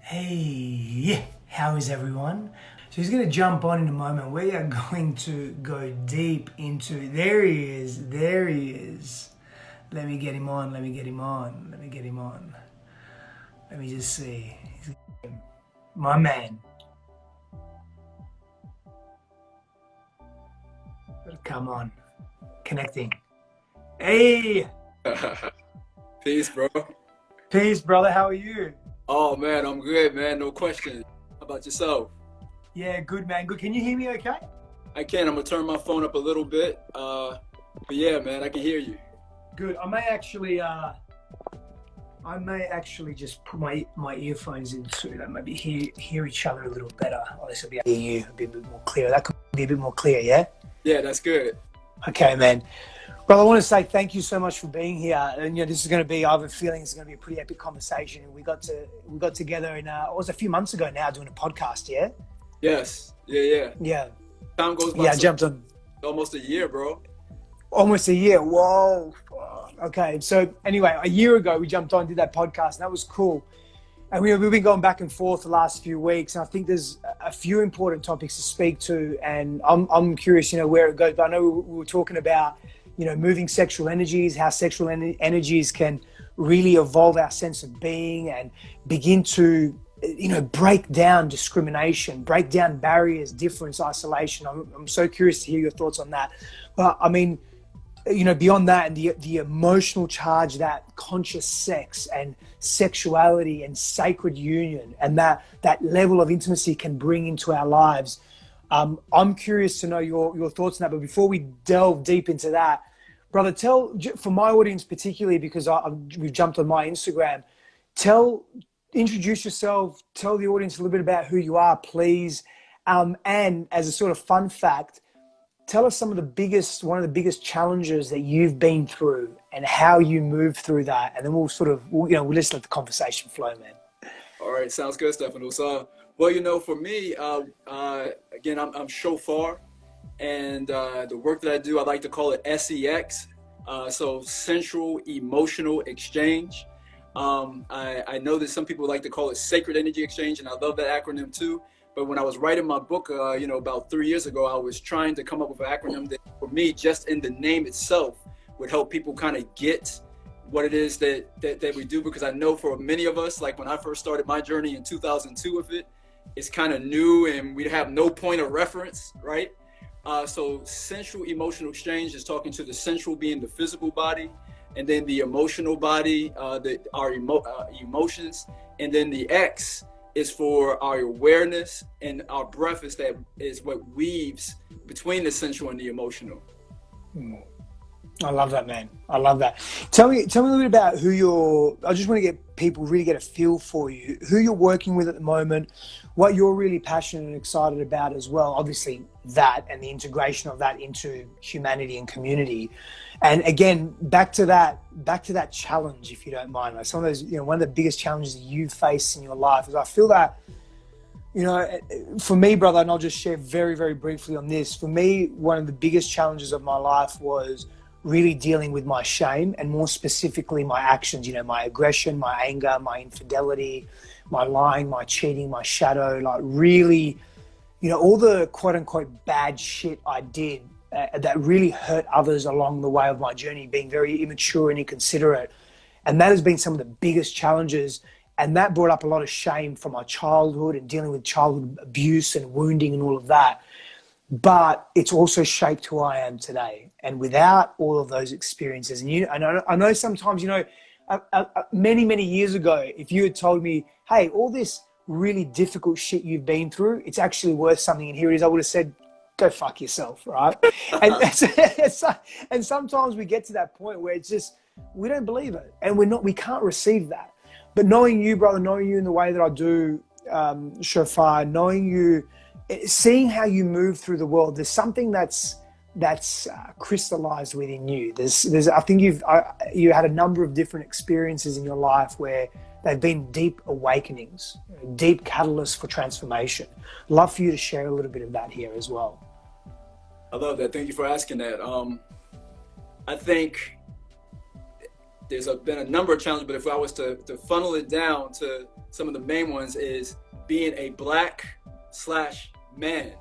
Hey, how is everyone? So he's going to jump on in a moment. We are going to go deep into, there he is, there he is. Let me get him on, let me get him on, let me get him on. Let me just see. My man. Come on, connecting. Hey, Peace, bro. peace brother, how are you? Oh man, I'm good, man. No question. How about yourself? Yeah, good man, good. Can you hear me okay? I can. I'm gonna turn my phone up a little bit. But yeah, man, I can hear you. Good. I may actually just put my earphones in so that maybe hear each other a little better. Or this will be hear you a bit more clear. That could be a bit more clear, yeah? Yeah, that's good. Okay, man. Well, I want to say thank you so much for being here. And this is going to be, I have a feeling it's going to be a pretty epic conversation. And we got together it was a few months ago now doing a podcast, yeah? Yes. Yeah. Yeah. Time goes by Yeah, I so jumped on almost a year, bro. almost a year. Whoa. Okay. So anyway, a year ago we jumped on, did that podcast, and that was cool. And we've been going back and forth the last few weeks. And I think there's a few important topics to speak to. And I'm curious, where it goes. But I know we were talking about, moving sexual energies, how sexual energies can really evolve our sense of being and begin to, break down discrimination, break down barriers, difference, isolation. I'm so curious to hear your thoughts on that. But I mean, beyond that, and the emotional charge that conscious sex and sexuality and sacred union and that level of intimacy can bring into our lives. I'm curious to know your thoughts on that. But before we delve deep into that, brother, for my audience particularly, because we've jumped on my Instagram, introduce yourself, tell the audience a little bit about who you are, please. And as a sort of fun fact, tell us one of the biggest challenges that you've been through and how you moved through that. And then we'll just let the conversation flow, man. All right, sounds good, Stefano. So, well, for me, again, I'm Sho Far, and the work that I do, I like to call it SEX. So Central Emotional Exchange. I know that some people like to call it Sacred Energy Exchange, and I love that acronym too. But when I was writing my book, about 3 years ago, I was trying to come up with an acronym that, for me, just in the name itself, would help people kind of get what it is that we do. Because I know for many of us, like when I first started my journey in 2002 with it, it's kind of new and we have no point of reference, right? So Central Emotional Exchange is talking to the central being the physical body, and then the emotional body, our emotions, and then the X is for our awareness, and our breath is what weaves between the sensual and the emotional. I love that, man. I love that. Tell me a little bit about I just want to get people really get a feel for you, who you're working with at the moment, what you're really passionate and excited about as well. Obviously that and the integration of that into humanity and community. And again, back to that challenge, if you don't mind, like some of those, one of the biggest challenges that you face in your life is I feel that, for me, brother, and I'll just share very, very briefly on this. For me, one of the biggest challenges of my life was really dealing with my shame, and more specifically my actions, my aggression, my anger, my infidelity, my lying, my cheating, my shadow, like really, all the quote unquote bad shit I did that really hurt others along the way of my journey, being very immature and inconsiderate. And that has been some of the biggest challenges. And that brought up a lot of shame from my childhood and dealing with childhood abuse and wounding and all of that. But it's also shaped who I am today. And without all of those experiences, and I know sometimes, many, many years ago, if you had told me, hey, all this really difficult shit you've been through, it's actually worth something, and here it is, I would have said, go fuck yourself, right? And sometimes we get to that point where it's just, we don't believe it, and we can't receive that. But knowing you, brother, knowing you in the way that I do, Sho Far, knowing you, seeing how you move through the world, there's something that's crystallized within you. I think you had a number of different experiences in your life where they've been deep awakenings, deep catalysts for transformation. Love for you to share a little bit of that here as well. I love that. Thank you for asking that. I think there's been a number of challenges, but if I was to funnel it down to some of the main ones is being a black slash man.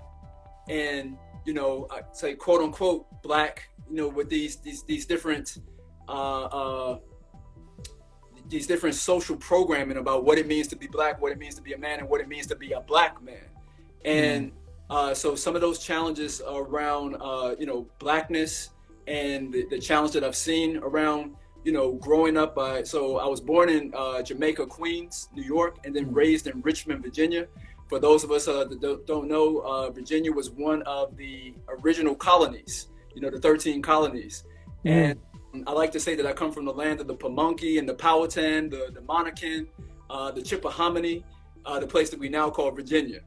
And, you know, I say quote unquote black, you know, with these different social programming about what it means to be black, what it means to be a man, and what it means to be a black man. And so some of those challenges around, you know, blackness and the challenge that I've seen around, you know, growing up. So I was born in Jamaica, Queens, New York, and then raised in Richmond, Virginia. For those of us that don't know, Virginia was one of the original colonies, you know, the 13 colonies. And I like to say that I come from the land of the Pamunkey and the Powhatan, the Monacan, the Chickahominy, the place that we now call Virginia.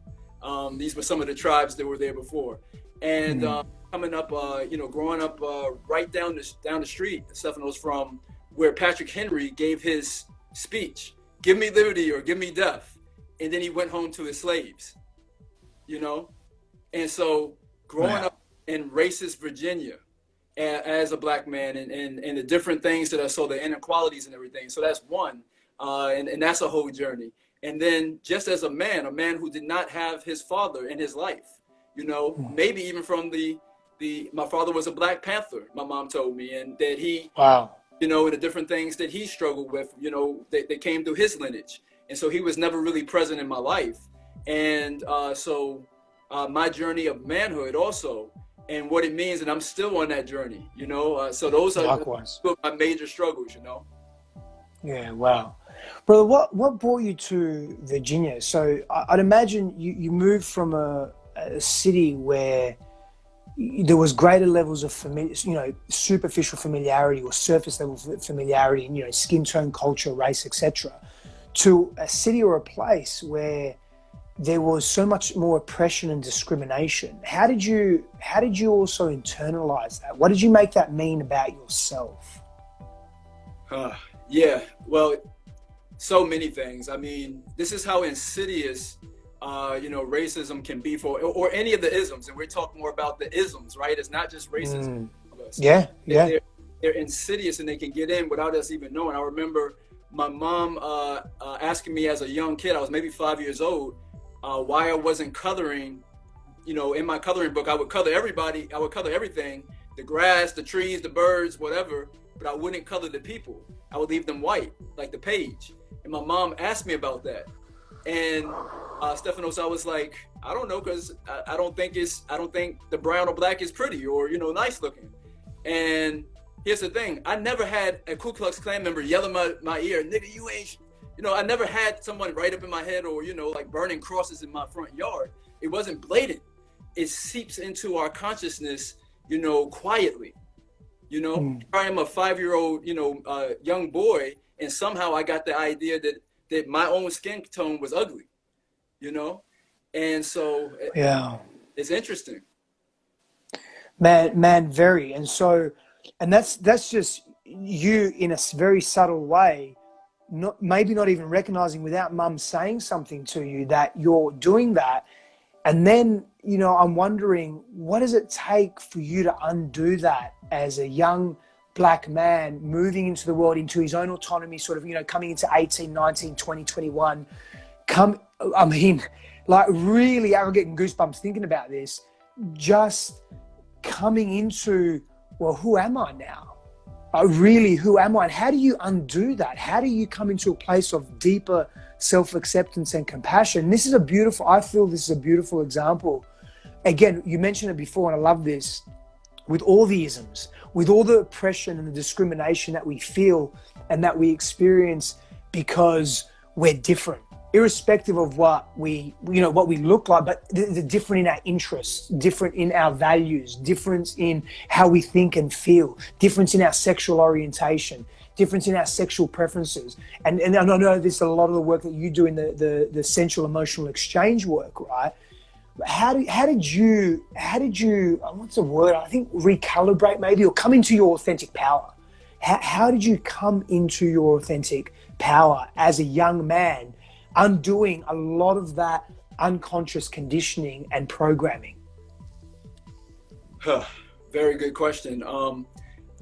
These were some of the tribes that were there before. And coming up, you know, growing up right down the street, Stephanos, from where Patrick Henry gave his speech, "Give me liberty or give me death." And then he went home to his slaves, you know? And so growing up in racist Virginia as a black man and the different things that I saw, the inequalities and everything. So that's one, and that's a whole journey. And then just as a man who did not have his father in his life, you know, maybe even from my father was a Black Panther, my mom told me, and that he, you know, and the different things that he struggled with, you know, that came through his lineage. And so he was never really present in my life. And so my journey of manhood also, and what it means, and I'm still on that journey, you know. So those are my major struggles, you know. Yeah, wow. Brother, what brought you to Virginia? So I'd imagine you moved from a city where there was greater levels of superficial familiarity or surface level familiarity, and, you know, skin tone, culture, race, etc., to a city or a place where there was so much more oppression and discrimination. How did you also internalize that? What did you make that mean about yourself? Yeah, well, so many things. I mean, this is how insidious you know, racism can be or any of the isms, and we're talking more about the isms, right? It's not just racism. They're insidious, and they can get in without us even knowing. I remember my mom asking me as a young kid, I was maybe 5 years old, why I wasn't coloring. You know, in my coloring book, I would color everybody, I would color everything, the grass, the trees, the birds, whatever, but I wouldn't color the people. I would leave them white, like the page. And my mom asked me about that. And Stephanos, I was like, I don't know, because I don't think the brown or black is pretty or, you know, nice looking. And here's the thing, I never had a Ku Klux Klan member yell in my ear, "Nigga, you ain't," you know, I never had someone right up in my head or, you know, like burning crosses in my front yard. It wasn't blatant. It seeps into our consciousness, you know, quietly. You know, I am a 5-year-old, you know, young boy, and somehow I got the idea that my own skin tone was ugly, you know? And so it's interesting. Man, very. And so, and that's just you in a very subtle way, maybe not even recognizing without mum saying something to you that you're doing that. And then, you know, I'm wondering, what does it take for you to undo that as a young black man moving into the world, into his own autonomy, sort of, you know, coming into 18, 19, 20, 21, I mean, like really, I'm getting goosebumps thinking about this, just coming into, well, who am I now? Really, who am I? And how do you undo that? How do you come into a place of deeper self-acceptance and compassion? I feel this is a beautiful example. Again, you mentioned it before, and I love this, with all the isms, with all the oppression and the discrimination that we feel and that we experience because we're different, irrespective of what we look like, but the different in our interests, different in our values, difference in how we think and feel, difference in our sexual orientation, difference in our sexual preferences. And I know this is a lot of the work that you do in the sensual emotional exchange work, right? How did you what's the word? I think recalibrate maybe, or come into your authentic power. How did you come into your authentic power as a young man, undoing a lot of that unconscious conditioning and programming? Very good question.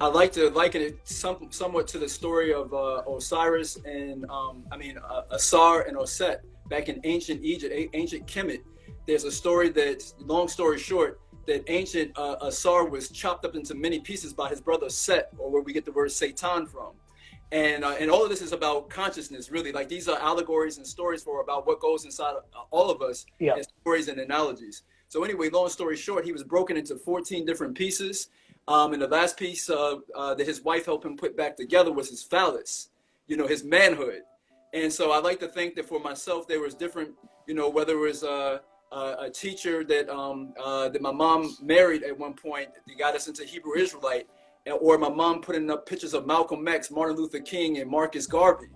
I like to liken it somewhat to the story of Osiris and Asar and Oset back in ancient Egypt, ancient Kemet. There's a story that, long story short, that ancient Asar was chopped up into many pieces by his brother Set, or where we get the word Satan from. And all of this is about consciousness, really. Like, these are allegories and stories for about what goes inside of all of us, Yeah. as stories and analogies. So anyway, long story short, he was broken into 14 different pieces. And the last piece that his wife helped him put back together was his phallus, his manhood. And so I like to think that for myself, there was different, whether it was a teacher that my mom married at one point that got us into Hebrew Israelite, or my mom putting up pictures of Malcolm X, Martin Luther King, and Marcus Garvey.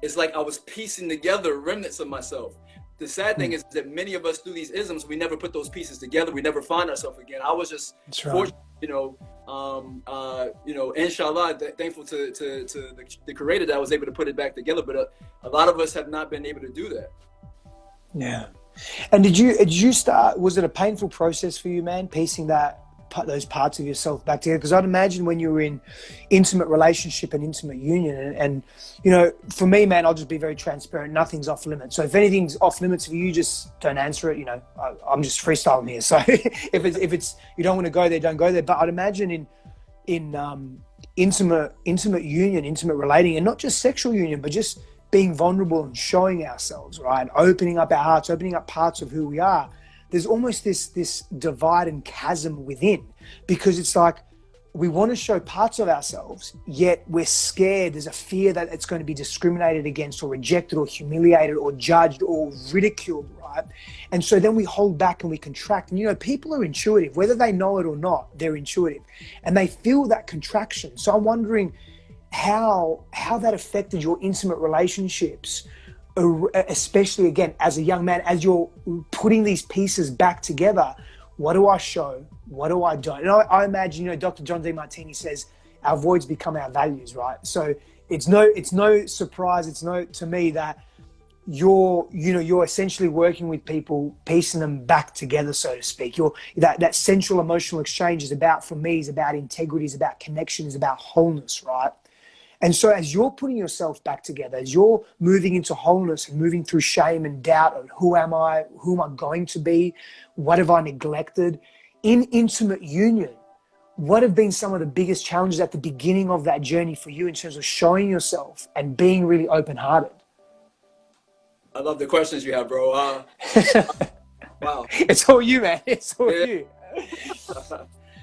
It's like I was piecing together remnants of myself. The sad thing is that many of us do these isms, we never put those pieces together. We never find ourselves again. I was just fortunate, inshallah, thankful to the creator that I was able to put it back together. But a lot of us have not been able to do that. Yeah. And did you start, was it a painful process for you, man, piecing those parts of yourself back together? Because I'd imagine when you were in intimate relationship and intimate union, and for me, man, I'll just be very transparent. Nothing's off limits. So if anything's off limits for you, just don't answer it. I'm just freestyling here. So if it's you don't want to go there, don't go there. But I'd imagine in intimate union, intimate relating, and not just sexual union, but just being vulnerable and showing ourselves, right? Opening up our hearts, opening up parts of who we are. There's almost this divide and chasm within, because it's like we want to show parts of ourselves, yet we're scared. There's a fear that it's going to be discriminated against or rejected or humiliated or judged or ridiculed, right? And so then we hold back and we contract. And people are intuitive, whether they know it or not, they're intuitive, and they feel that contraction. So I'm wondering how that affected your intimate relationships, especially again as a young man, as you're putting these pieces back together. What do I show? What do I don't? And I imagine, Dr. John Demartini says our voids become our values, right? So it's no surprise, to me that you're essentially working with people, piecing them back together, so to speak. That central emotional exchange is about integrity, is about connection, is about wholeness, right? And so as you're putting yourself back together, as you're moving into wholeness and moving through shame and doubt of who am I going to be, what have I neglected, in intimate union, what have been some of the biggest challenges at the beginning of that journey for you in terms of showing yourself and being really open-hearted? I love the questions you have, bro. Wow. It's all you, man. It's all you.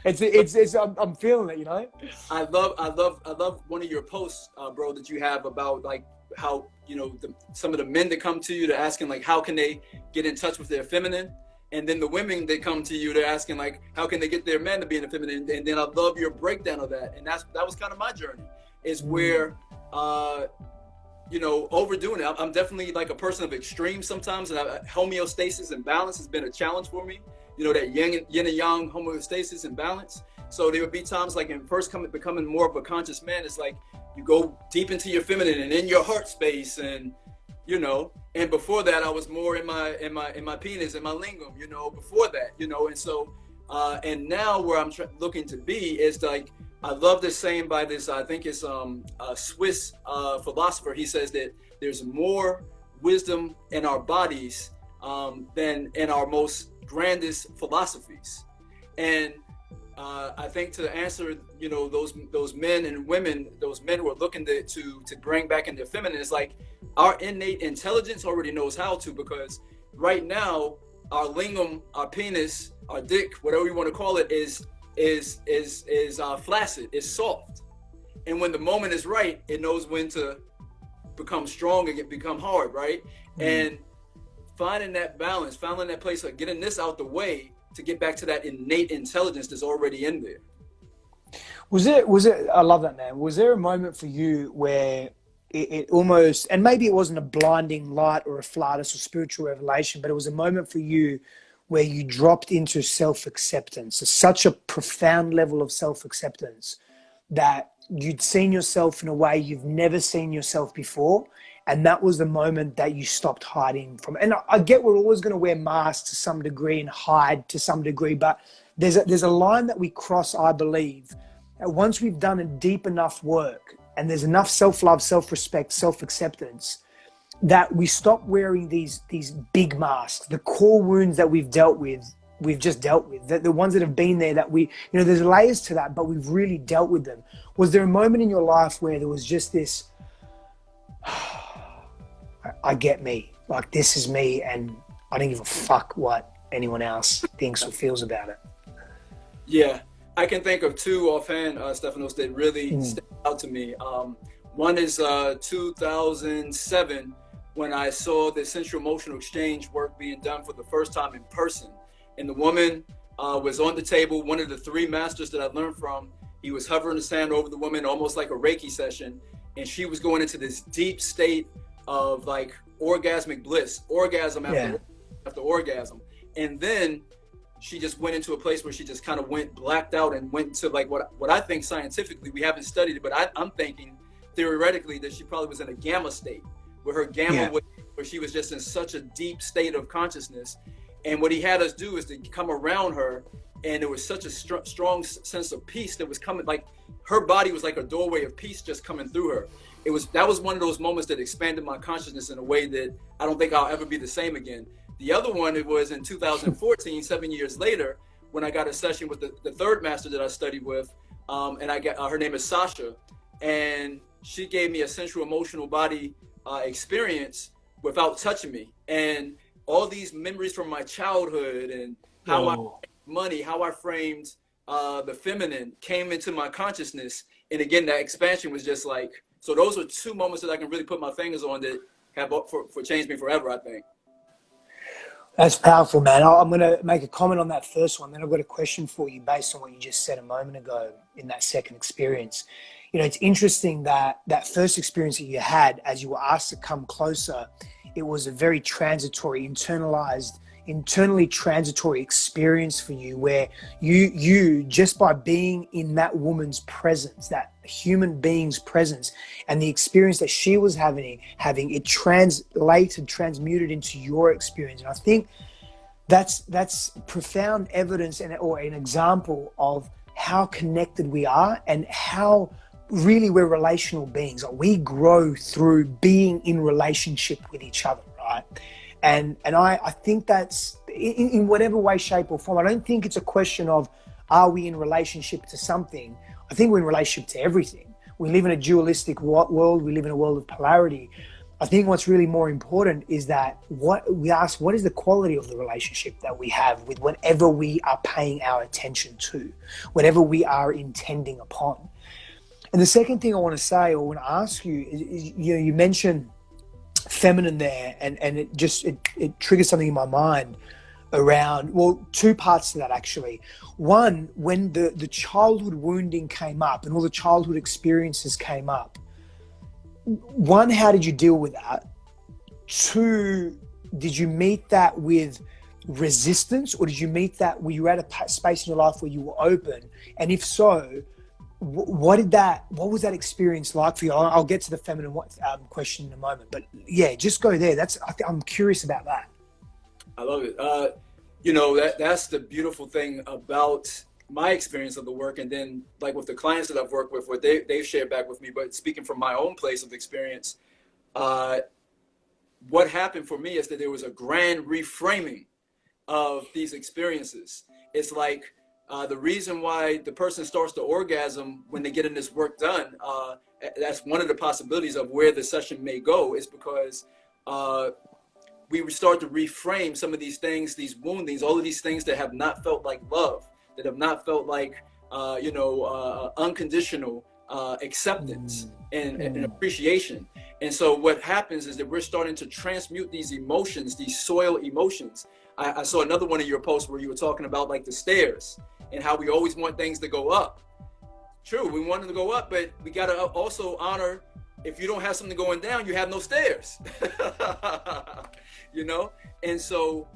I'm feeling it, I love one of your posts, bro, that you have about like how, some of the men that come to you, they're asking like, how can they get in touch with their feminine? And then the women that come to you, they're asking like, how can they get their men to be in the feminine? And then I love your breakdown of that. And that was kind of my journey, is where, overdoing it. I'm definitely like a person of extremes sometimes, and homeostasis and balance has been a challenge for me. That yin and yang homeostasis and balance. So there would be times like in first becoming more of a conscious man, it's like you go deep into your feminine and in your heart space, and and before that I was more in my penis and my lingam, before that, and so and now where I'm looking to be is like, I love this saying by this, I think it's a Swiss philosopher. He says that there's more wisdom in our bodies than in our most grandest philosophies. And I think to answer, those men and women, those men who are looking to bring back in their feminine, is like our innate intelligence already knows how to, because right now our lingam, our penis, our dick, whatever you want to call it, is flaccid, is soft. And when the moment is right, it knows when to become strong and become hard, right? Mm-hmm. And finding that balance, finding that place of getting this out the way to get back to that innate intelligence that's already in there. Was it, I love that, man. Was there a moment for you where it almost, and maybe it wasn't a blinding light or a flatus or spiritual revelation, but it was a moment for you where you dropped into self-acceptance, such a profound level of self-acceptance that you'd seen yourself in a way you've never seen yourself before? And that was the moment that you stopped hiding from. And I get we're always going to wear masks to some degree and hide to some degree, but there's a line that we cross, I believe, once we've done a deep enough work and there's enough self-love, self-respect, self-acceptance, that we stop wearing these big masks, the core wounds that we've just dealt with, the ones that have been there that we, there's layers to that, but we've really dealt with them. Was there a moment in your life where there was just this, I get me, like this is me and I don't give a fuck what anyone else thinks or feels about it? Yeah, I can think of two offhand, Stefanos, that really stand out to me. One is 2007, when I saw the sensual emotional exchange work being done for the first time in person. And the woman was on the table, one of the three masters that I learned from. He was hovering his hand over the woman, almost like a Reiki session. And she was going into this deep state of like orgasmic bliss, orgasm after orgasm. And then she just went into a place where she just kind of went blacked out and went to like what I think scientifically, we haven't studied it, but I'm thinking theoretically that she probably was in a gamma state, where her gamma where she was just in such a deep state of consciousness. And what he had us do is to come around her, and there was such a strong sense of peace that was coming, like her body was like a doorway of peace just coming through her. That was one of those moments that expanded my consciousness in a way that I don't think I'll ever be the same again. The other one, it was in 2014, 7 years later, when I got a session with the third master that I studied with, and I got her name is Sasha, and she gave me a sensual emotional body experience without touching me, and all these memories from my childhood and how I framed money, how I framed the feminine came into my consciousness, and again that expansion was just like, so those are two moments that I can really put my fingers on that have for changed me forever, I think. That's powerful, man. I'm going to make a comment on that first one. Then I've got a question for you based on what you just said a moment ago in that second experience. It's interesting that that first experience that you had, as you were asked to come closer, it was a very transitory, internally transitory experience for you, where you just by being in that woman's presence, that human being's presence, and the experience that she was having, it transmuted into your experience. And I think that's profound evidence or an example of how connected we are and how really we're relational beings. Like, we grow through being in relationship with each other, right? And I think that's in whatever way, shape or form. I don't think it's a question of, are we in relationship to something? I think we're in relationship to everything. We live in a dualistic world. We live in a world of polarity. I think what's really more important is that what is the quality of the relationship that we have with whatever we are paying our attention to, whatever we are intending upon. And the second thing I want to say or want to ask you is you mentioned feminine there, and it triggers something in my mind around, well, two parts to that actually. One, when the childhood wounding came up and all the childhood experiences came up, one, how did you deal with that? Two, did you meet that with resistance, or did you meet that, were you at a space in your life where you were open? And if so, what was that experience like for you? I'll get to the feminine question in a moment, but yeah, just go there. I'm curious about that. I love it. That's the beautiful thing about my experience of the work, and then like with the clients that I've worked with, what they've shared back with me. But speaking from my own place of experience, what happened for me is that there was a grand reframing of these experiences. It's like, the reason why the person starts to orgasm when they get in this work done, that's one of the possibilities of where the session may go, is because we start to reframe some of these things, these woundings, all of these things that have not felt like love, that have not felt like, unconditional acceptance and appreciation. And so what happens is that we're starting to transmute these emotions, these soil emotions. I saw another one of your posts where you were talking about like the stairs and how we always want things to go up. True, we want them to go up, but we got to also honor, if you don't have something going down, you have no stairs. And so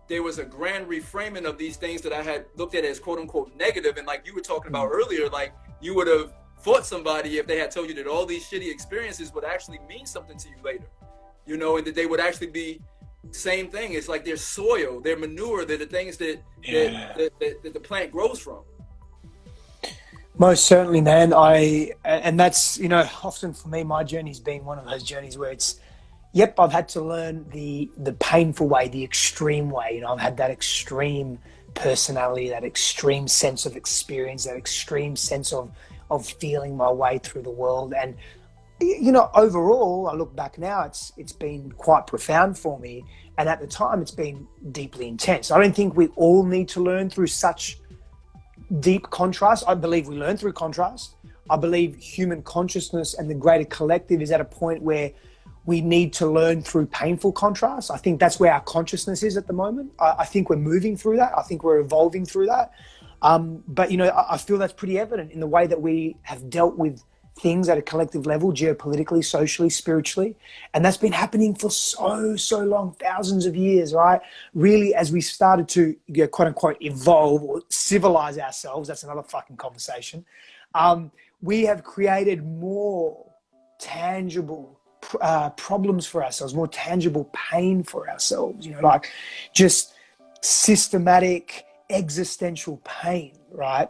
there was a grand reframing of these things that I had looked at as quote unquote negative. And like you were talking about earlier, like you would have fought somebody if they had told you that all these shitty experiences would actually mean something to you later, and that they would actually be same thing. It's like their soil, their manure, they're the things that the plant grows from. Most certainly, man. And that's, often for me, my journey's been one of those journeys where it's, yep, I've had to learn the painful way, the extreme way. I've had that extreme personality, that extreme sense of experience, that extreme sense of feeling my way through the world. And overall, I look back now, it's been quite profound for me. And at the time, it's been deeply intense. I don't think we all need to learn through such deep contrast. I believe we learn through contrast. I believe human consciousness and the greater collective is at a point where we need to learn through painful contrast. I think that's where our consciousness is at the moment. I think we're moving through that. I think we're evolving through that. But I feel that's pretty evident in the way that we have dealt with things at a collective level, geopolitically, socially, spiritually. And that's been happening for so long, thousands of years, right? Really, as we started to quote unquote evolve or civilize ourselves, that's another fucking conversation. We have created more tangible problems for ourselves, more tangible pain for ourselves, like just systematic existential pain, right?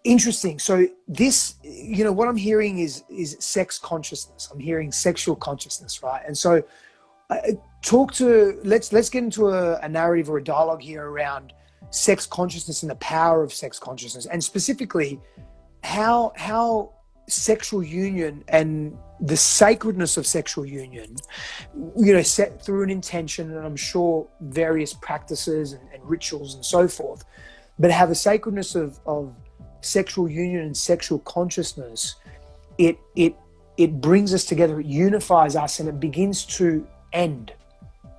Interesting. So this, what I'm hearing is sex consciousness. I'm hearing sexual consciousness, right? And so let's get into a narrative or a dialogue here around sex consciousness and the power of sex consciousness, and specifically how sexual union and the sacredness of sexual union, set through an intention, and I'm sure various practices and rituals and so forth, but how the sacredness of sexual union and sexual consciousness, it brings us together, it unifies us, and it begins to end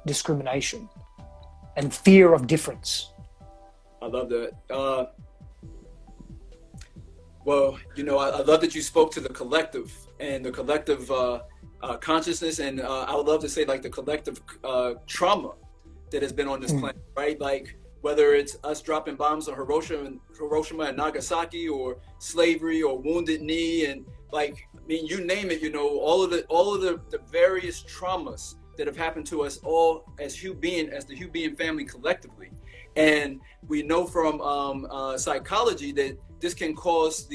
discrimination and fear of difference. I love that. Well, I love that you spoke to the collective and the collective consciousness, and I would love to say like the collective trauma that has been on this planet, right? Like whether it's us dropping bombs on Hiroshima and Nagasaki, or slavery, or Wounded Knee, and you name it, all of the various traumas that have happened to us all as the Hugh being family collectively. And we know from psychology that this can cause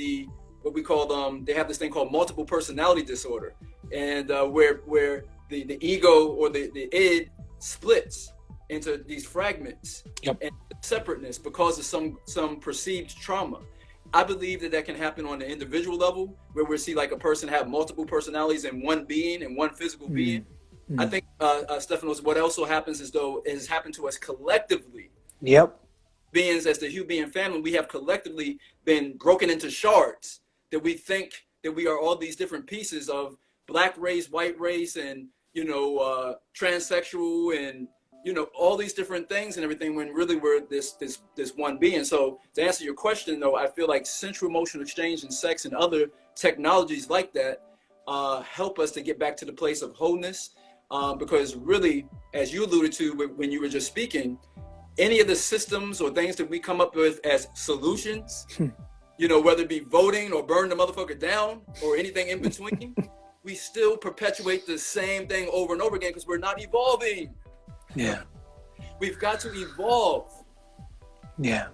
what we call they have this thing called multiple personality disorder, and where the ego or the id splits into these fragments. Yep. And separateness because of some perceived trauma. I believe that can happen on the individual level, where we see like a person have multiple personalities in one being, in one physical being. I think Stephanos, what also happens is though it has happened to us collectively. Yep. Beings as the Hugh being family, we have collectively been broken into shards, that we think that we are all these different pieces of black race, white race, and transsexual, and all these different things and everything, when really we're this one being. So to answer your question though, I feel like sensual emotional exchange and sex and other technologies like that help us to get back to the place of wholeness, because really, as you alluded to when you were just speaking, any of the systems or things that we come up with as solutions, whether it be voting or burn the motherfucker down or anything in between, we still perpetuate the same thing over and over again because we're not evolving. Yeah. We've got to evolve. Yeah.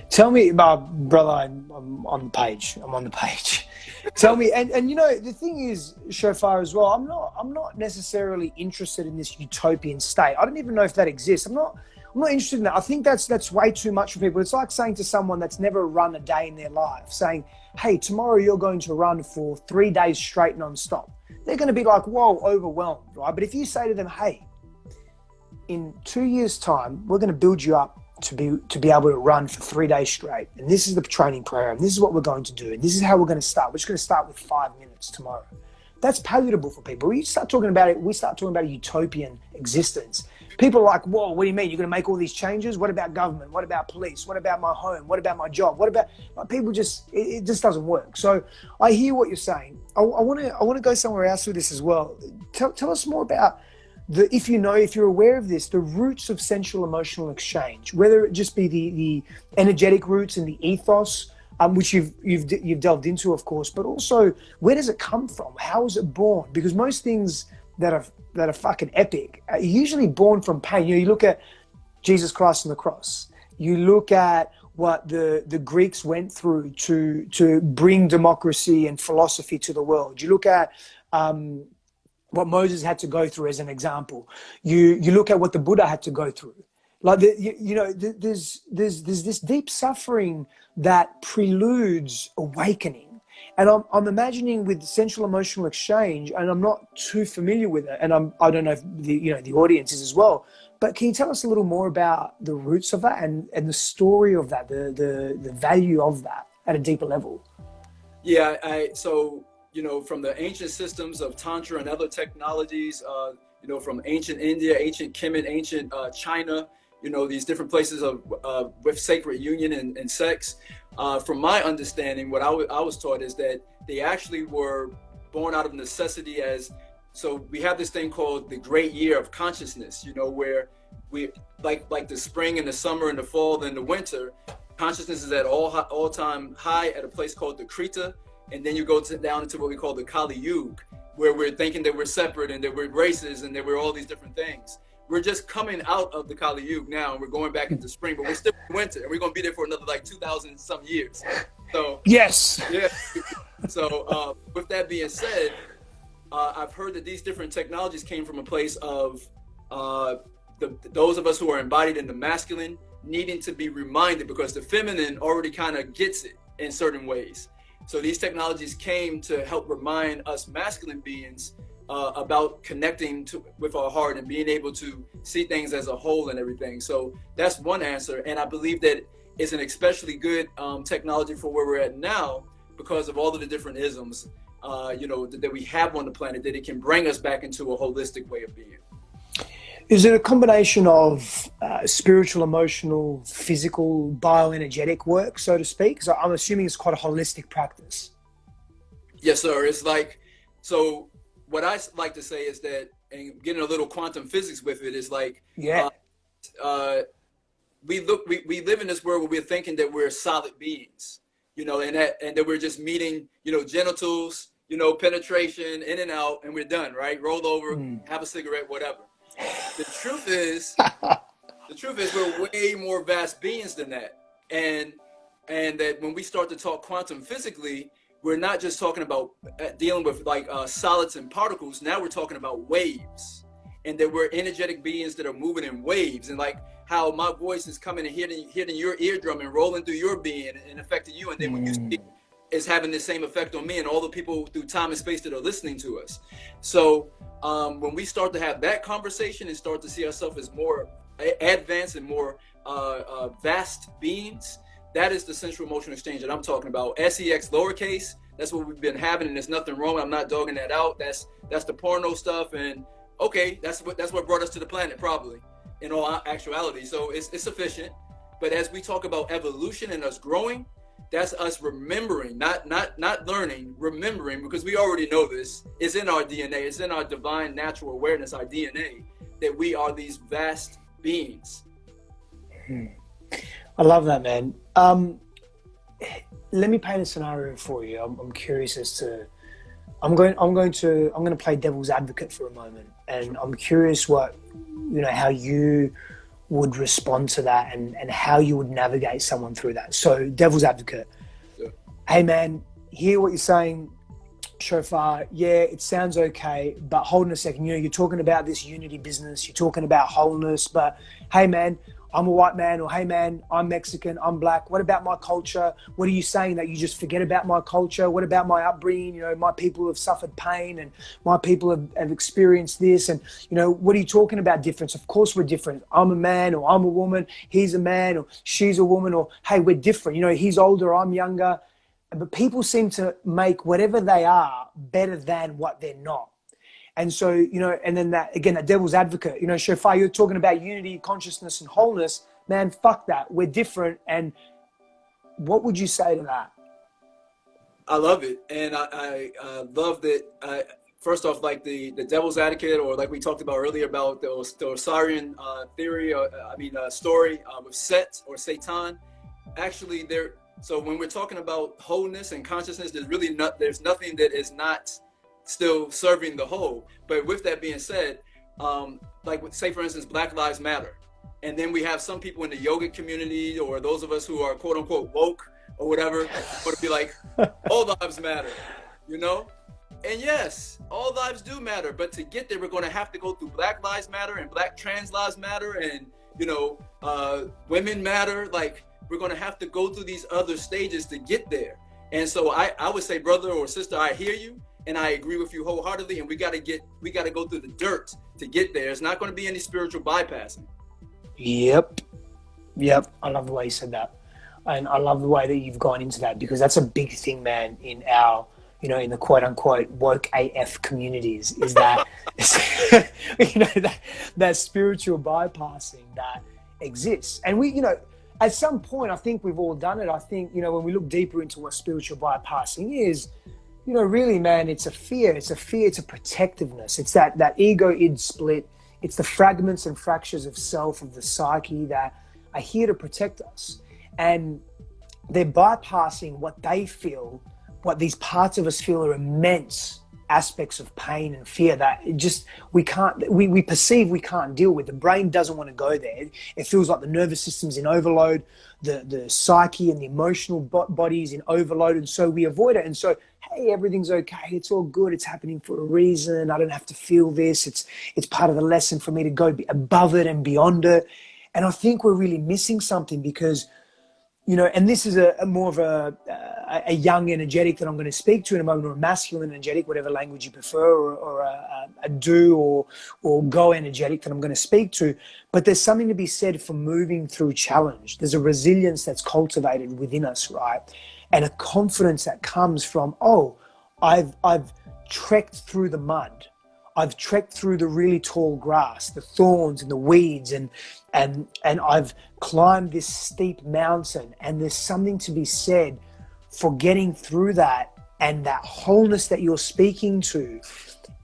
Tell me, brother, I'm on the page. I'm on the page. Tell me, and the thing is, Sho Far, as well, I'm not necessarily interested in this utopian state. I don't even know if that exists. I'm not interested in that. I think that's way too much for people. It's like saying to someone that's never run a day in their life, saying, hey, tomorrow you're going to run for 3 days straight non-stop. They're going to be like, whoa, overwhelmed, right? But if you say to them, hey, in 2 years' time, we're going to build you up to be able to run for 3 days straight. And this is the training program. This is what we're going to do. And this is how we're going to start. We're just going to start with 5 minutes tomorrow. That's palatable for people. We start talking about a utopian existence. People are like, whoa, what do you mean? You're going to make all these changes? What about government? What about police? What about my home? What about my job? What about people? It just doesn't work. So I hear what you're saying. I want to go somewhere else with this as well. Tell us more about if you're aware of this, the roots of sensual emotional exchange, whether it just be the energetic roots and the ethos, which you've delved into, of course, but also where does it come from? How is it born? Because most things that are fucking epic are usually born from pain. You look at Jesus Christ on the cross. You look at what the Greeks went through to bring democracy and philosophy to the world. You look at what Moses had to go through as an example. You look at what the Buddha had to go through. Like there's this deep suffering that preludes awakening, and I'm imagining with central emotional exchange, and I'm not too familiar with it, and I don't know if the audience is as well. But can you tell us a little more about the roots of that and the story of that, the value of that at a deeper level? Yeah, so from the ancient systems of Tantra and other technologies, from ancient India, ancient Kemet, ancient China, these different places with sacred union and sex. From my understanding, what I was taught is that they actually were born out of necessity so we have this thing called the great year of consciousness, where we like the spring and the summer and the fall and the winter, consciousness is at all time high at a place called the Krita. And then you go down into what we call the Kali Yuga, where we're thinking that we're separate and that we're races and that we're all these different things. We're just coming out of the Kali Yuga now, and we're going back into spring, but we're still in winter, and we're going to be there for another 2,000 some years. So yes, yeah. So with that being said, I've heard that these different technologies came from a place of those of us who are embodied in the masculine needing to be reminded, because the feminine already kind of gets it in certain ways. So these technologies came to help remind us masculine beings about connecting with our heart and being able to see things as a whole and everything. So that's one answer. And I believe that it's an especially good technology for where we're at now, because of all of the different isms, that we have on the planet, that it can bring us back into a holistic way of being. Is it a combination of spiritual, emotional, physical, bioenergetic work, so to speak? So I'm assuming it's quite a holistic practice. Yes, sir. It's so what I like to say is that, and getting a little quantum physics with it, is we live in this world where we're thinking that we're solid beings, and that we're just meeting, genitals, penetration, in and out, and we're done, right? Roll over, have a cigarette, whatever. The truth is we're way more vast beings than that. And that when we start to talk quantum physically, we're not just talking about dealing with solids and particles. Now we're talking about waves, and that we're energetic beings that are moving in waves, and how my voice is coming and hitting your eardrum and rolling through your being and affecting you. And then when you speak, is having the same effect on me and all the people through time and space that are listening to us. So when we start to have that conversation and start to see ourselves as more advanced and more vast beings, that is the central emotional exchange that I'm talking about. SEX lowercase, that's what we've been having, and there's nothing wrong. I'm not dogging that out. That's the porno stuff, and okay, that's what brought us to the planet, probably, in all actuality. So it's sufficient. But as we talk about evolution and us growing, that's us remembering, not learning, remembering, because we already know this. It's in our DNA. It's in our divine natural awareness, our DNA, that we are these vast beings. I love that, man. Let me paint a scenario for you. I'm curious as to. I'm going to play devil's advocate for a moment, and I'm curious how you would respond to that and how you would navigate someone through that. So devil's advocate. Yeah. Hey man, hear what you're saying, Sho Far. Yeah, it sounds okay, but hold on a second. You're talking about this unity business, you're talking about wholeness, but hey man, I'm a white man, or hey man, I'm Mexican, I'm black. What about my culture? What are you saying, that you just forget about my culture? What about my upbringing? My people have suffered pain, and my people have experienced this. And, what are you talking about difference? Of course we're different. I'm a man, or I'm a woman. He's a man, or she's a woman, or hey, we're different. He's older, I'm younger. But people seem to make whatever they are better than what they're not. And so, and then that devil's advocate, Sho Far, you're talking about unity, consciousness, and wholeness. Man, fuck that. We're different. And what would you say to that? I love it. And I love that. First off, the devil's advocate, or like we talked about earlier about the Osirian theory, story with Set or Satan. Actually, so when we're talking about wholeness and consciousness, there's nothing that is not still serving the whole. But with that being said, say for instance, Black Lives Matter, And then we have some people in the yoga community, or those of us who are quote unquote woke or whatever, would be like, all lives matter, you know? And yes, all lives do matter, but to get there, we're going to have to go through Black Lives Matter and Black Trans Lives Matter, and, you know, women matter. Like, we're going to have to go through these other stages to get there. And so I would say, brother or sister, I hear you, and I agree with you wholeheartedly. And we got to go through the dirt to get there. It's not going to be any spiritual bypassing. Yep. I love the way you said that. And I love the way that you've gone into that, because that's a big thing, man, in our, you know, in the quote unquote woke AF communities, is that, you know, that spiritual bypassing that exists. And we, you know, at some point, I think we've all done it. I think, you know, when we look deeper into what spiritual bypassing is, you know, really, man, it's a fear, it's a protectiveness. It's that ego-id split. It's the fragments and fractures of self, of the psyche, that are here to protect us. And they're bypassing what they feel, what these parts of us feel are immense aspects of pain and fear that we perceive we can't deal with. The brain doesn't want to go there. It feels like the nervous system's in overload, the psyche and the emotional body is in overload, and so we avoid it. And so, hey, everything's okay, it's all good, it's happening for a reason, I don't have to feel this, it's part of the lesson for me to go above it and beyond it. And I think we're really missing something, because, you know, and this is a more of a young energetic that I'm going to speak to in a moment, or a masculine energetic, whatever language you prefer, or a do or go energetic that I'm going to speak to. But there's something to be said for moving through challenge. There's a resilience that's cultivated within us, right? And a confidence that comes from, oh, I've trekked through the mud. I've trekked through the really tall grass, the thorns and the weeds, and I've climbed this steep mountain. And there's something to be said for getting through that, and that wholeness that you're speaking to.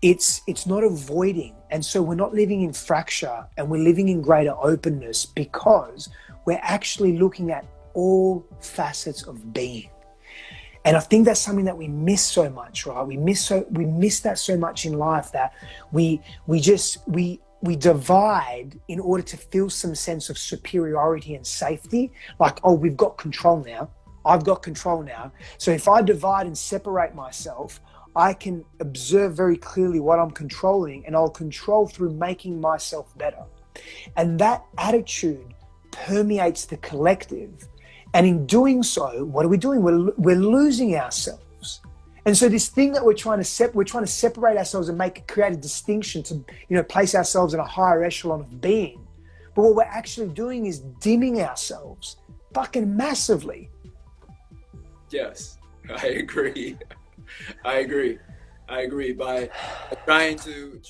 It's not avoiding. And so we're not living in fracture, and we're living in greater openness, because we're actually looking at all facets of being. And I think that's something that we miss so much, right? We miss that so much in life, that we divide in order to feel some sense of superiority and safety. Like, oh, we've got control now. I've got control now. So if I divide and separate myself, I can observe very clearly what I'm controlling, and I'll control through making myself better. And that attitude permeates the collective. And in doing so, what are we doing? We're losing ourselves. And so this thing that we're trying to separate ourselves and create a distinction to, you know, place ourselves in a higher echelon of being. But what we're actually doing is dimming ourselves fucking massively. Yes, I agree. By trying to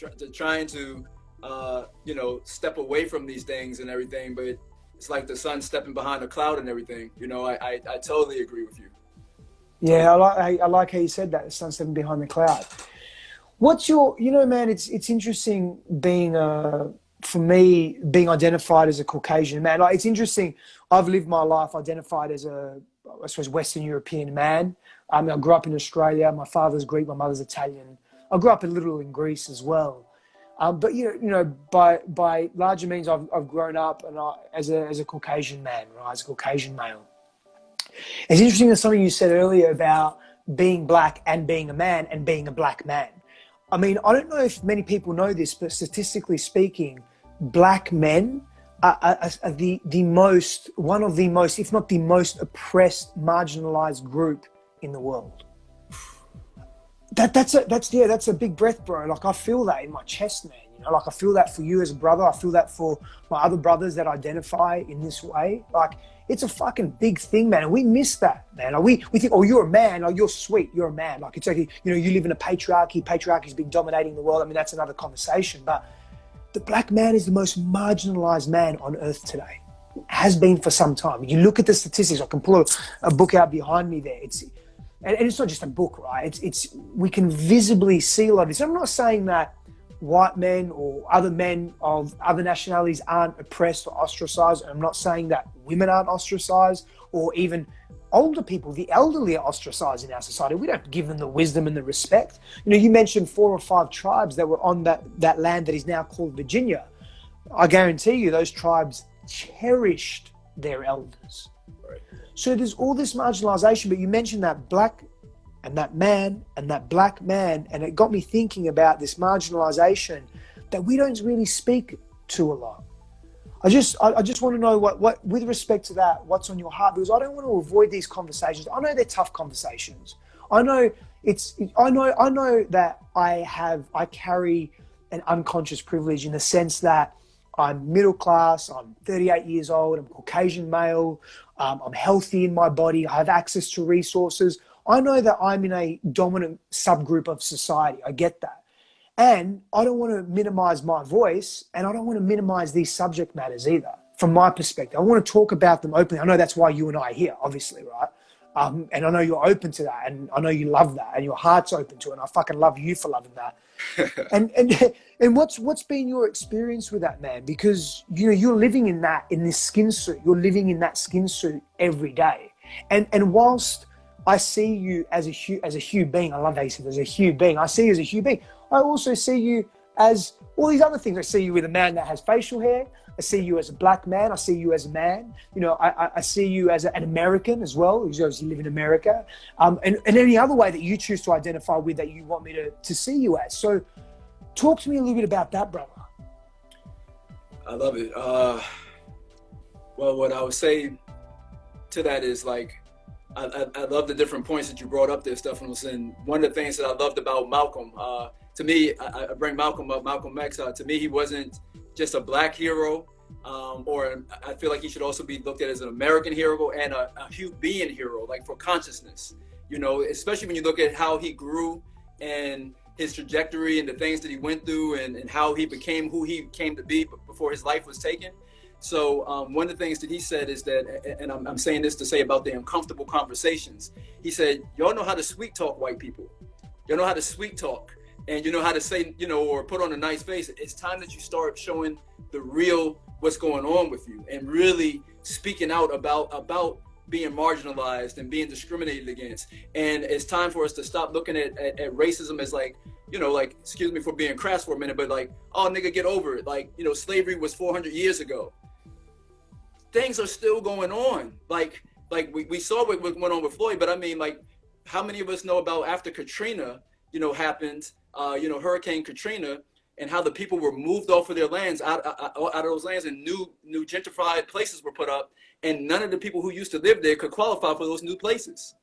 you know, step away from these things and everything, but it's like the sun stepping behind a cloud and everything. You know, I totally agree with you. Yeah, I like how you said that, the sun stepping behind the cloud. What's your, you know, man, it's interesting being, for me, being identified as a Caucasian man. Like, it's interesting. I've lived my life identified as I suppose, Western European man. I grew up in Australia. My father's Greek, my mother's Italian. I grew up a little in Greece as well. But you know, by larger means, I've grown up as a Caucasian man, right? As a Caucasian male. It's interesting that something you said earlier about being black and being a man and being a black man. I mean, I don't know if many people know this, but statistically speaking, black men are one of the most, if not the most oppressed, marginalized group in the world. That's a big breath, bro. Like, I feel that in my chest, man. You know, like, I feel that for you as a brother. I feel that for my other brothers that identify in this way. Like, it's a fucking big thing, man. And we miss that, man. Like, we think, oh, you're a man. Like, you're sweet. You're a man. Like, it's okay. You know, you live in a patriarchy. Patriarchy's been dominating the world. I mean, that's another conversation. But the black man is the most marginalized man on earth today. Has been for some time. You look at the statistics. I can pull a book out behind me there. And it's not just a book, right? We can visibly see a lot of this. I'm not saying that white men or other men of other nationalities aren't oppressed or ostracized. I'm not saying that women aren't ostracized, or even older people, the elderly, are ostracized in our society. We don't give them the wisdom and the respect. You know, you mentioned 4 or 5 tribes that were on that land that is now called Virginia. I guarantee you those tribes cherished their elders. Right. So there's all this marginalization, but you mentioned that black and that man and that black man, and it got me thinking about this marginalization that we don't really speak to a lot. I just want to know what with respect to that, what's on your heart, because I don't want to avoid these conversations. I know they're tough conversations. I know that I carry an unconscious privilege in the sense that I'm middle class, I'm 38 years old, I'm Caucasian male, I'm healthy in my body, I have access to resources. I know that I'm in a dominant subgroup of society. I get that. And I don't want to minimize my voice, and I don't want to minimize these subject matters either, from my perspective. I want to talk about them openly. I know that's why you and I are here, obviously, right? And I know you're open to that, and I know you love that, and your heart's open to it, and I fucking love you for loving that. And what's been your experience with that, man? Because you're living in this skin suit. You're living in that skin suit every day. And whilst I see you as a human being, I love how you said as a human being. I see you as a human being. I also see you as all these other things. I see you with a man that has facial hair. I see you as a black man. I see you as a man. I see you as an American as well. You live in America. And any other way that you choose to identify with that you want me to see you as. So talk to me a little bit about that, brother. I love it. Well, what I would say to that is like, I love the different points that you brought up there, Stephanos. And one of the things that I loved about Malcolm, to me, I bring Malcolm up, Malcolm X. To me, he wasn't just a black hero, or I feel like he should also be looked at as an American hero and a human hero, like for consciousness. Especially when you look at how he grew and his trajectory and the things that he went through and how he became who he came to be before his life was taken. So one of the things that he said is that, and I'm saying this to say about the uncomfortable conversations, he said, y'all know how to sweet talk white people. Y'all know how to sweet talk, and you know how to say, or put on a nice face. It's time that you start showing the real what's going on with you and really speaking out about being marginalized and being discriminated against. And it's time for us to stop looking at racism as like, excuse me for being crass for a minute, but like, oh, nigga, get over it. Like, slavery was 400 years ago. Things are still going on. Like we saw what went on with Floyd, but I mean, like, how many of us know about after Katrina, happened, Hurricane Katrina, and how the people were moved off of their lands, out of those lands, and new gentrified places were put up, and none of the people who used to live there could qualify for those new places.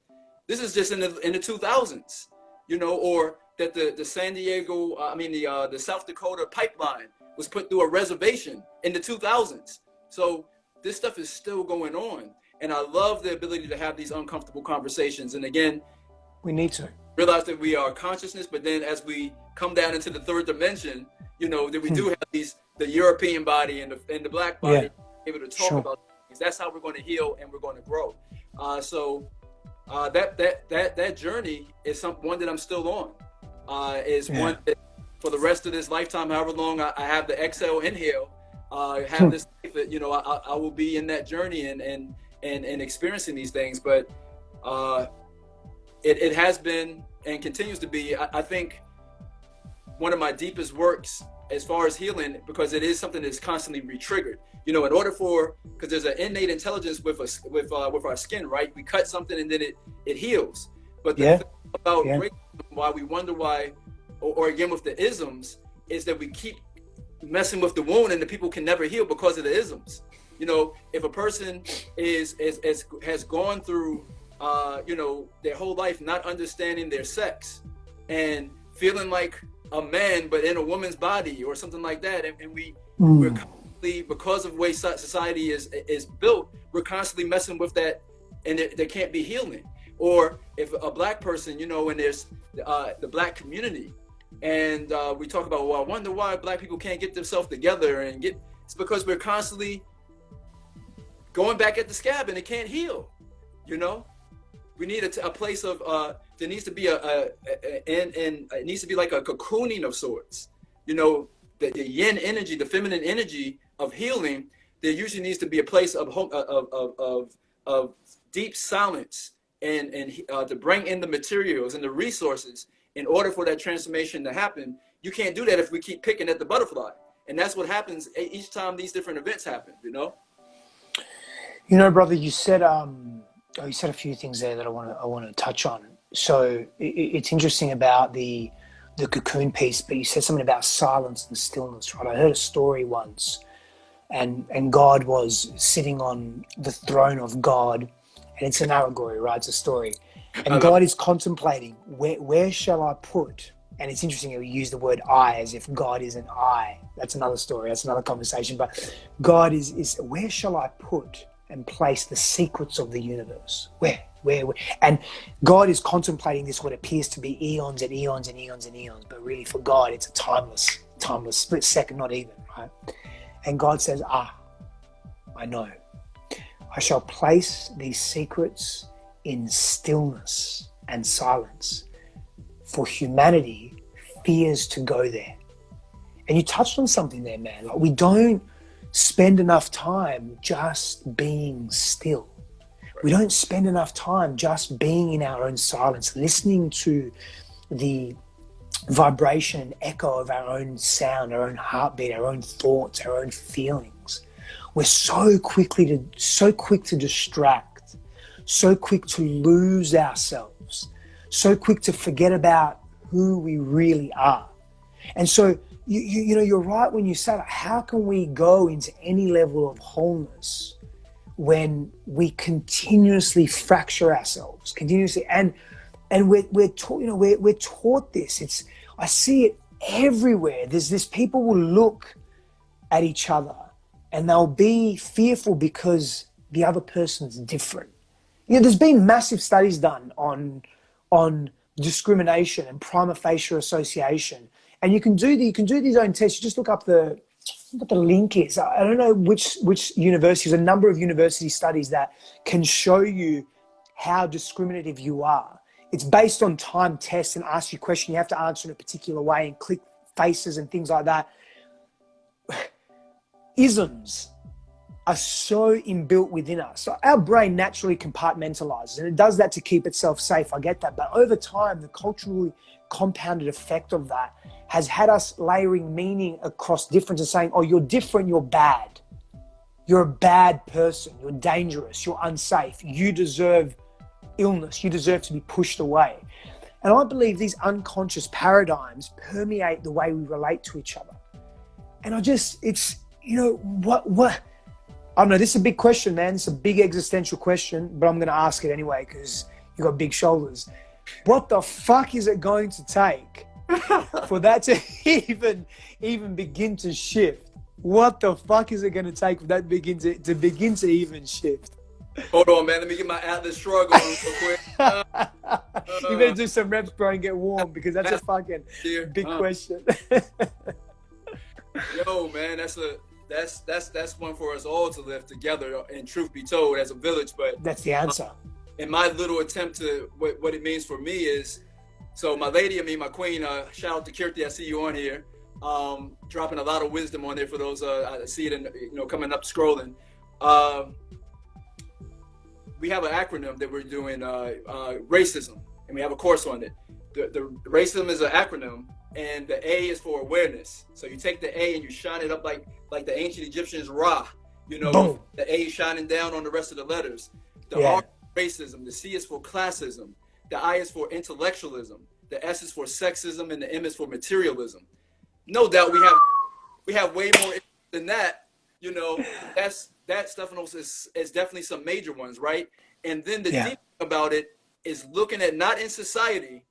This is just in the 2000s, or that the San Diego, the South Dakota pipeline was put through a reservation in the 2000s. So this stuff is still going on. And I love the ability to have these uncomfortable conversations. And again, we need to realize that we are consciousness, but then as we come down into the third dimension, that we do have the European body and the black body, able to talk about things. That's how we're going to heal and we're going to grow. So that journey is one that I'm still on. One that for the rest of this lifetime, however long I have the exhale, inhale, have this life that, I will be in that journey and experiencing these things. But it has been and continues to be, I think, one of my deepest works as far as healing, because it is something that's constantly re-triggered. In order because there's an innate intelligence with our skin, right? We cut something and then it heals. But the thing about racism, why we wonder why, or again with the isms, is that we keep messing with the wound and the people can never heal because of the isms. If a person has gone through their whole life not understanding their sex and feeling like a man but in a woman's body or something like that, and we're constantly, because of the way society is built, we're constantly messing with that, and there can't be healing. Or if a black person, and there's the black community, and we talk about, well, I wonder why black people can't get themselves together it's because we're constantly going back at the scab and it can't heal. We need a place of there needs to be it needs to be like a cocooning of sorts. The yin energy, the feminine energy of healing. There usually needs to be a place of deep silence and to bring in the materials and the resources in order for that transformation to happen. You can't do that if we keep picking at the butterfly, and that's what happens each time these different events happen. You know, brother, you said a few things there that I want to touch on. So it's interesting about the cocoon piece, but you said something about silence and stillness, right? I heard a story once, and God was sitting on the throne of God, and it's an allegory, right? It's a story, I and love God is contemplating where shall I put. And it's interesting that we use the word I as if God is an I. That's another story. That's another conversation. But God is where shall I put and place the secrets of the universe? Where? And God is contemplating this, what appears to be eons and eons and eons and eons. But really for God, it's a timeless split second, not even, right? And God says, I know. I shall place these secrets in stillness and silence. For humanity fears to go there. And you touched on something there, man. Like, we don't spend enough time just being still. We don't spend enough time just being in our own silence, listening to the vibration and echo of our own sound, our own heartbeat, our own thoughts, our own feelings. We're so quick to distract, so quick to lose ourselves, so quick to forget about who we really are. And so, you know, you're right when you say that. How can we go into any level of wholeness when we continuously fracture ourselves, and we're taught, you know, we're taught this. I see it everywhere. There's this, people will look at each other and they'll be fearful because the other person's different. You know, there's been massive studies done on discrimination and prima facie association, and you can do these own tests. You just look up what the link is. I don't know which universities. A number of university studies that can show you how discriminative you are. It's based on time tests and ask you a question. You have to answer in a particular way and click faces and things like that. Isms are so inbuilt within us. So our brain naturally compartmentalizes, and it does that to keep itself safe. I get that. But over time, the culturally compounded effect of that has had us layering meaning across difference and saying, oh, you're different, you're bad. You're a bad person. You're dangerous. You're unsafe. You deserve illness. You deserve to be pushed away. And I believe these unconscious paradigms permeate the way we relate to each other. And it's, you know, what, I don't know, this is a big question, man. It's a big existential question, but I'm going to ask it anyway because you got big shoulders. What the fuck is it going to take for that to even begin to shift? What the fuck is it going to take for that to begin to even shift? Hold on, man. Let me get my Atlas shrug on real quick. You better do some reps, bro, and get warm because that's a fucking big question. Yo, man, that's one for us all to live together. And truth be told, as a village, but that's the answer. In my little attempt to what it means for me is, so my lady, my queen. Shout out to Kirti. I see you on here, dropping a lot of wisdom on there for those. I see it in, you know, coming up scrolling. We have an acronym that we're doing, racism, and we have a course on it. The racism is an acronym, and the A is for awareness. So you take the A and you shine it up like the ancient Egyptians, Ra. You know, boom. The A shining down on the rest of the letters. The R is racism. The C is for classism. The I is for intellectualism. The S is for sexism, and the M is for materialism. No doubt we have way more than that. You know, that stuff is definitely some major ones, right? And then the deep thing about it is looking at not in society.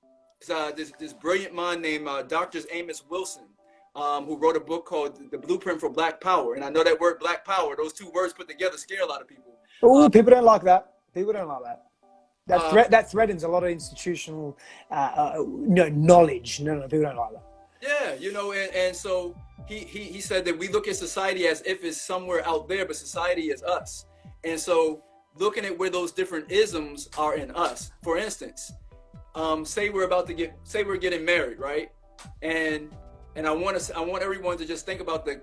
This brilliant mind named Dr. Amos Wilson, who wrote a book called The Blueprint for Black Power. And I know that word Black Power, those two words put together scare a lot of people. Oh, people don't like that. People don't like that. That threatens a lot of institutional knowledge. No, people don't like that. Yeah, you know, and so he said that we look at society as if it's somewhere out there, but society is us. And so looking at where those different isms are in us. For instance, say we're getting married, right? And I want everyone to just think about the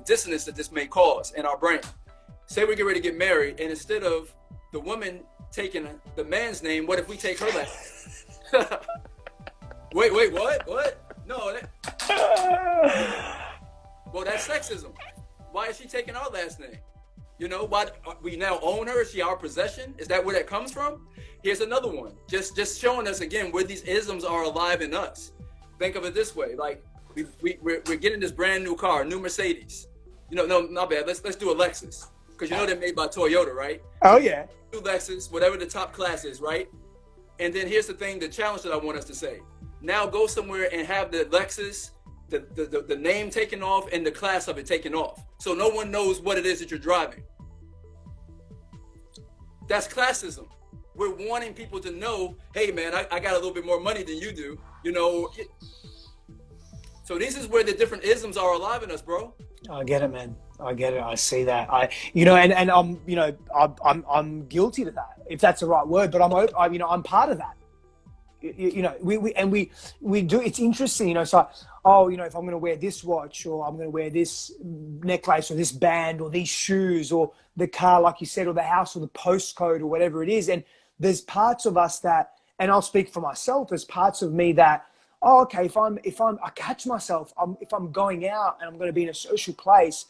dissonance that this may cause in our brain. Say we get ready to get married, and instead of the woman taking the man's name, what if we take her last name? Wait, what? No. Well, that's sexism. Why is she taking our last name? You know, why we now own her? Is she our possession? Is that where that comes from? Here's another one. Just showing us again where these isms are alive in us. Think of it this way: like we're getting this brand new car, new Mercedes. You know, no, not bad. Let's do a Lexus, because you know they're made by Toyota, right? Oh yeah. New Lexus, whatever the top class is, right? And then here's the thing, the challenge that I want us to say. Now go somewhere and have the Lexus, the name taken off and the class of it taken off. So no one knows what it is that you're driving. That's classism. We're wanting people to know, hey man, I got a little bit more money than you do, you know. So this is where the different isms are alive in us, bro. I get it, man. I get it. I see that. And I'm, I'm guilty to that, if that's the right word. But I'm part of that. We do. It's interesting, So, if I'm going to wear this watch, or I'm going to wear this necklace, or this band, or these shoes, or the car, like you said, or the house, or the postcode, or whatever it is. And there's parts of us that, and I'll speak for myself. There's parts of me that, okay, I catch myself, if I'm going out and I'm going to be in a social place,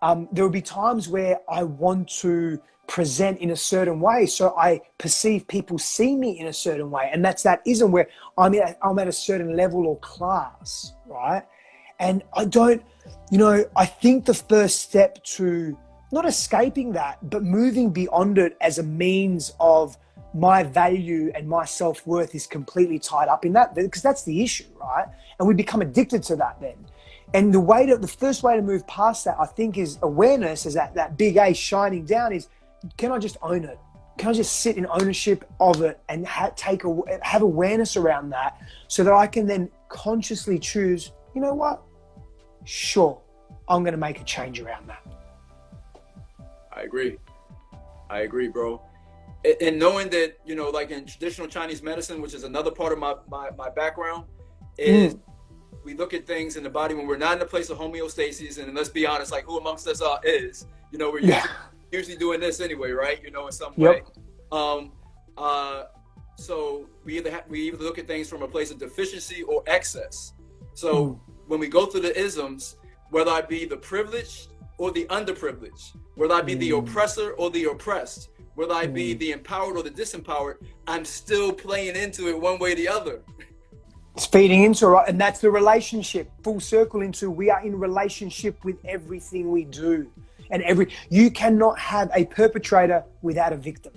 there will be times where I want to present in a certain way, so I perceive people see me in a certain way, and that's that ism where I'm at a certain level or class, right? And I don't, I think the first step to not escaping that, but moving beyond it as a means of my value and my self-worth is completely tied up in that, because that's the issue, right? And we become addicted to that then. And the first way to move past that, I think, is awareness, is that big A shining down, is, can I just own it? Can I just sit in ownership of it and have awareness around that, so that I can then consciously choose, you know what? Sure, I'm going to make a change around that. I agree, bro. And knowing that, like in traditional Chinese medicine, which is another part of my background, is we look at things in the body when we're not in a place of homeostasis. And let's be honest, like, who amongst us is, we're usually doing this anyway, right? In some way. So we either look at things from a place of deficiency or excess. So when we go through the isms, whether I be the privileged or the underprivileged, whether I be the oppressor or the oppressed, whether I be the empowered or the disempowered, I'm still playing into it one way or the other. It's feeding into it, right? And that's the relationship, full circle into, we are in relationship with everything we do. And you cannot have a perpetrator without a victim.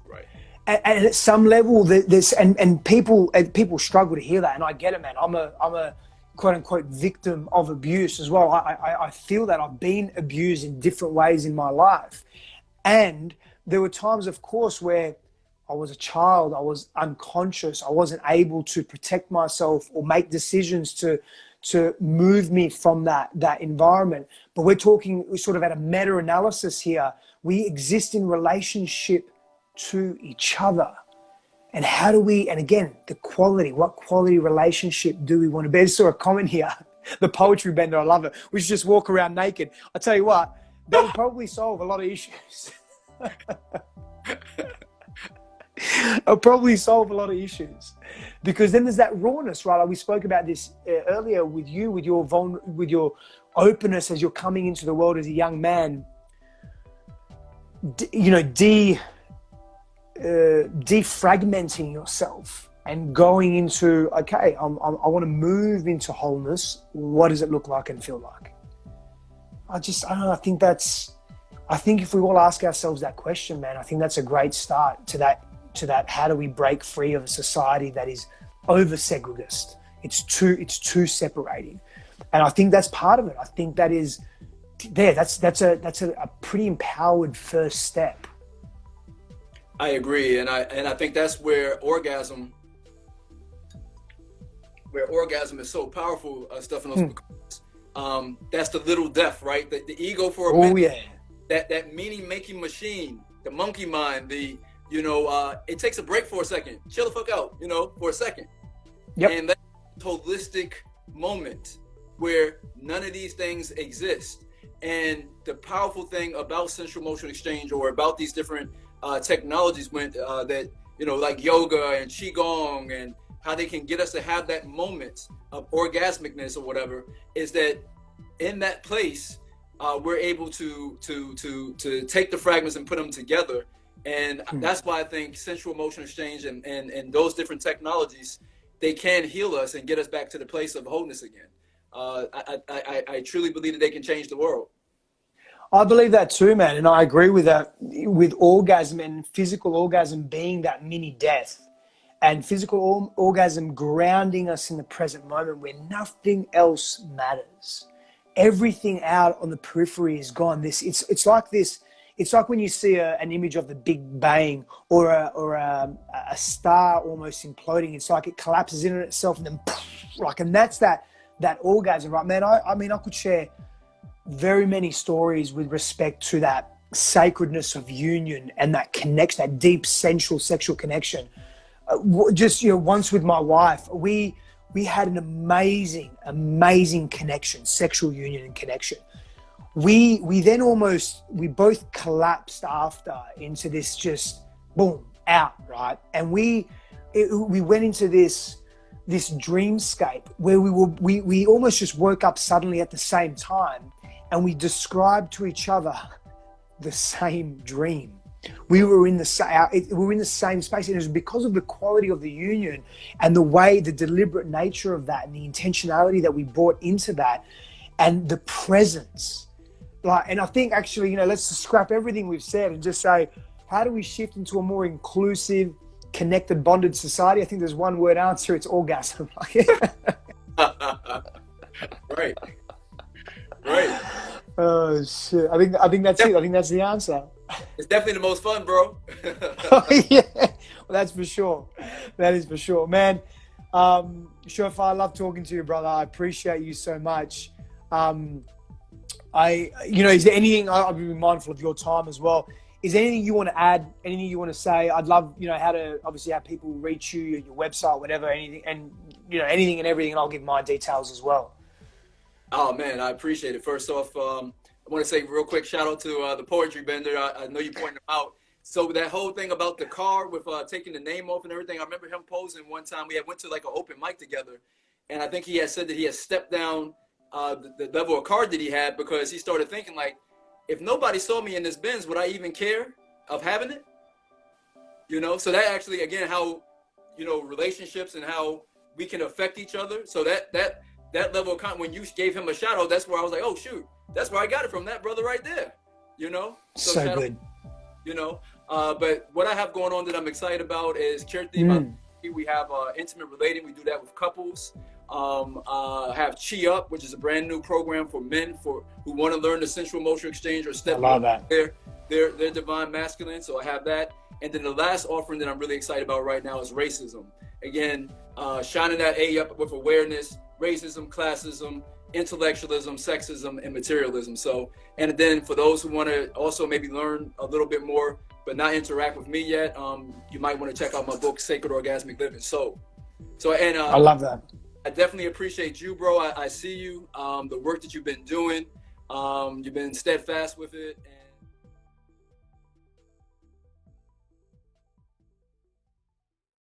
Right. And at some level, people struggle to hear that. And I get it, man. I'm a quote unquote victim of abuse as well. I feel that I've been abused in different ways in my life. And there were times, of course, where I was a child, I was unconscious, I wasn't able to protect myself or make decisions to move me from that environment. But we're sort of at a meta-analysis here. We exist in relationship to each other. And how do we, and again, what quality relationship do we want to be? I saw a comment here, the poetry bender, I love it. We should just walk around naked. I tell you what, that would probably solve a lot of issues. It'll probably solve a lot of issues, because then there's that rawness, right? Like we spoke about this earlier with you, with your openness as you're coming into the world as a young man. Defragmenting yourself and going into, okay, I want to move into wholeness. What does it look like and feel like? I don't know. I think if we all ask ourselves that question, man, I think that's a great start to that. How do we break free of a society that is over segregist? It's too separating, and I think that's part of it. I think that is there. That's a pretty empowered first step. I agree, and I think that's where orgasm is so powerful, Stephanos. That's the little death, right? The ego for a minute. That meaning making machine, the monkey mind, it takes a break for a second. Chill the fuck out, for a second. Yep. And that holistic moment where none of these things exist. And the powerful thing about sensual motion exchange, or about these different technologies that, like yoga and qigong, and how they can get us to have that moment of orgasmicness or whatever, is that in that place, we're able to take the fragments and put them together. And that's why I think sensual emotional exchange and those different technologies, they can heal us and get us back to the place of wholeness again. I truly believe that they can change the world. I believe that too, man. And I agree with that, with orgasm and physical orgasm being that mini death, and physical orgasm grounding us in the present moment where nothing else matters. Everything out on the periphery is gone. It's like this. It's like when you see an image of the Big Bang or a star almost imploding. It's like it collapses in on itself and then like, and that's that orgasm, right, man? I mean, I could share very many stories with respect to that sacredness of union and that connection, that deep sensual sexual connection. Just, once with my wife, we had an amazing connection, sexual union and connection. We both collapsed after into this just boom out, right? And we went into this dreamscape where we almost just woke up suddenly at the same time, and we described to each other the same dream. We were in the same space, and it was because of the quality of the union and the deliberate nature of that and the intentionality that we brought into that and the presence. And I think actually, let's just scrap everything we've said and just say, how do we shift into a more inclusive, connected, bonded society? I think there's one word answer. It's orgasm. Right. Oh shit! I think that's it. I think that's the answer. It's definitely the most fun, bro. Yeah, well, that's for sure. That is for sure, man. Sho Far, I love talking to you, brother. I appreciate you so much. Is there anything? I'll be mindful of your time as well. Is there anything you want to add? Anything you want to say? I'd love, how to obviously have people reach you, your website, whatever, anything, and anything and everything. And I'll give my details as well. Oh man, I appreciate it. First off, I want to say real quick shout out to the poetry bender. I know you pointed him out. So that whole thing about the car with taking the name off and everything, I remember him posing one time. We went to like an open mic together, and I think he had said that he had stepped down the level of card that he had because he started thinking like, if nobody saw me in this Benz, would I even care of having it? So that actually, again, how relationships and how we can affect each other. So that level of when you gave him a shout out, that's where I was like, oh shoot, that's where I got it from, that brother right there. So good. But what I have going on that I'm excited about is Kirti. We have intimate relating. We do that with couples. Have Chi Up, which is a brand new program for men who want to learn the sensual emotional exchange or step up their divine masculine. So I have that. And then the last offering that I'm really excited about right now is racism. Again, shining that A up with awareness, racism, classism, intellectualism, sexism, and materialism. So, and then for those who want to also maybe learn a little bit more, but not interact with me yet, you might want to check out my book, Sacred Orgasmic Living. So, I love that. I definitely appreciate you, bro. I see you, the work that you've been doing. You've been steadfast with it. And